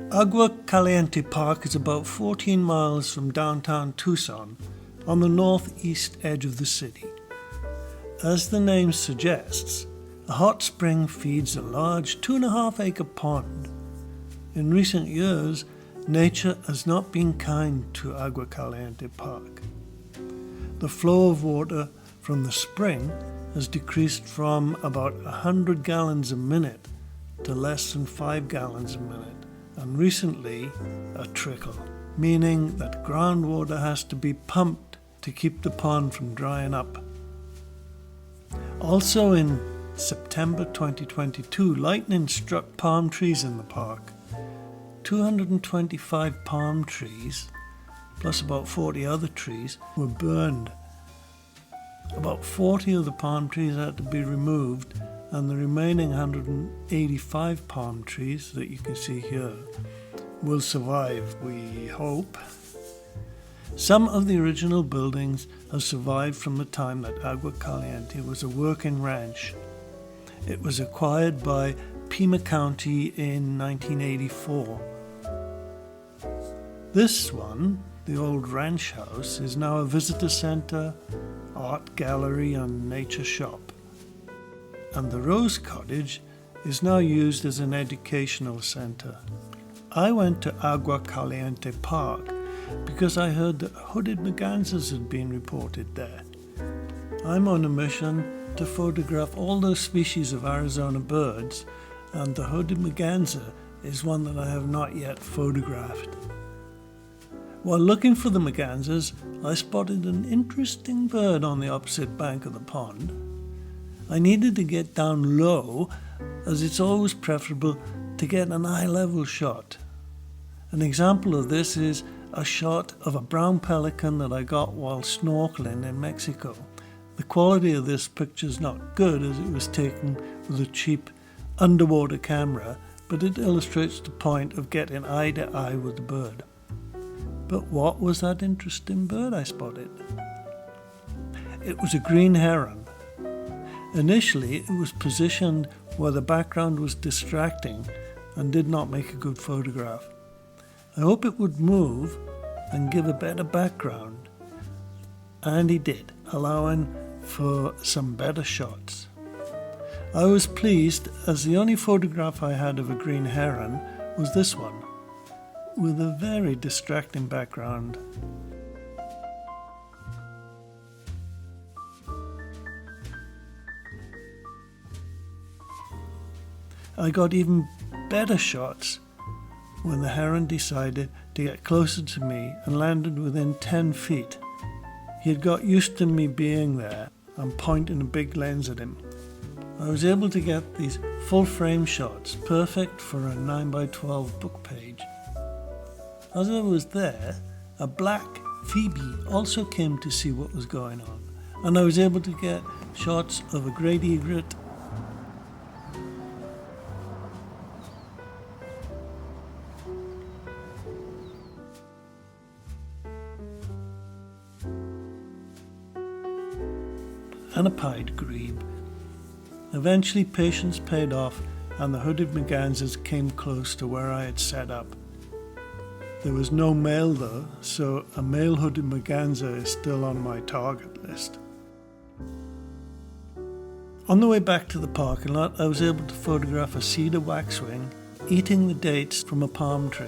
Agua Caliente Park is about 14 miles from downtown Tucson, on the northeast edge of the city. As the name suggests, a hot spring feeds a large 2.5-acre pond. In recent years, nature has not been kind to Agua Caliente Park. The flow of water from the spring has decreased from about 100 gallons a minute to less than 5 gallons a minute, and recently a trickle, meaning that groundwater has to be pumped to keep the pond from drying up. Also in September 2022, lightning struck palm trees in the park. 225 palm trees, plus about 40 other trees, were burned. About 40 of the palm trees had to be removed, and the remaining 185 palm trees that you can see here will survive, we hope. Some of the original buildings have survived from the time that Agua Caliente was a working ranch. It was acquired by Pima County in 1984. This one, the old ranch house, is now a visitor center, art gallery and nature shop. And the Rose Cottage is now used as an educational center. I went to Agua Caliente Park because I heard that Hooded Mergansers had been reported there. I'm on a mission to photograph all those species of Arizona birds, and the Hooded Merganser is one that I have not yet photographed. While looking for the mergansers, I spotted an interesting bird on the opposite bank of the pond. I needed to get down low, as it's always preferable to get an eye-level shot. An example of this is a shot of a brown pelican that I got while snorkeling in Mexico. The quality of this picture is not good, as it was taken with a cheap underwater camera, but it illustrates the point of getting eye to eye with the bird. But what was that interesting bird I spotted? It was a green heron. Initially, it was positioned where the background was distracting and did not make a good photograph. I hope it would move and give a better background, and he did, allowing for some better shots. I was pleased, as the only photograph I had of a green heron was this one, with a very distracting background. I got even better shots when the heron decided to get closer to me and landed within 10 feet. He had got used to me being there and pointing a big lens at him. I was able to get these full frame shots, perfect for a 9x12 book page. As I was there, a black phoebe also came to see what was going on, and I was able to get shots of a great egret, and a pied grebe. Eventually patience paid off, and the Hooded Mergansers came close to where I had set up. There was no male though, so a male Hooded Merganser is still on my target list. On the way back to the parking lot, I was able to photograph a cedar waxwing eating the dates from a palm tree.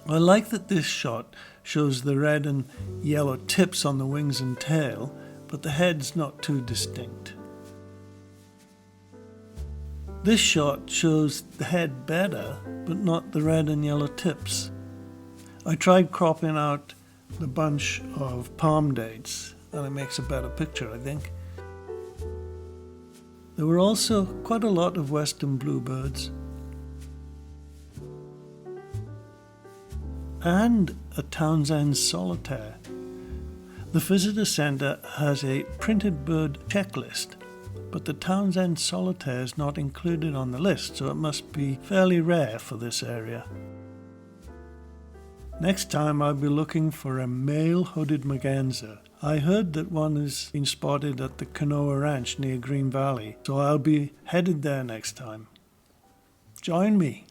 I like that this shot shows the red and yellow tips on the wings and tail, but the head's not too distinct. This shot shows the head better, but not the red and yellow tips. I tried cropping out the bunch of palm dates, and it makes a better picture, I think. There were also quite a lot of western bluebirds, and a Townsend solitaire. The visitor center has a printed bird checklist, but the Townsend solitaire is not included on the list, so it must be fairly rare for this area. Next time I'll be looking for a male Hooded Merganser. I heard that one has been spotted at the Canoa Ranch near Green Valley, so I'll be headed there next time. Join me.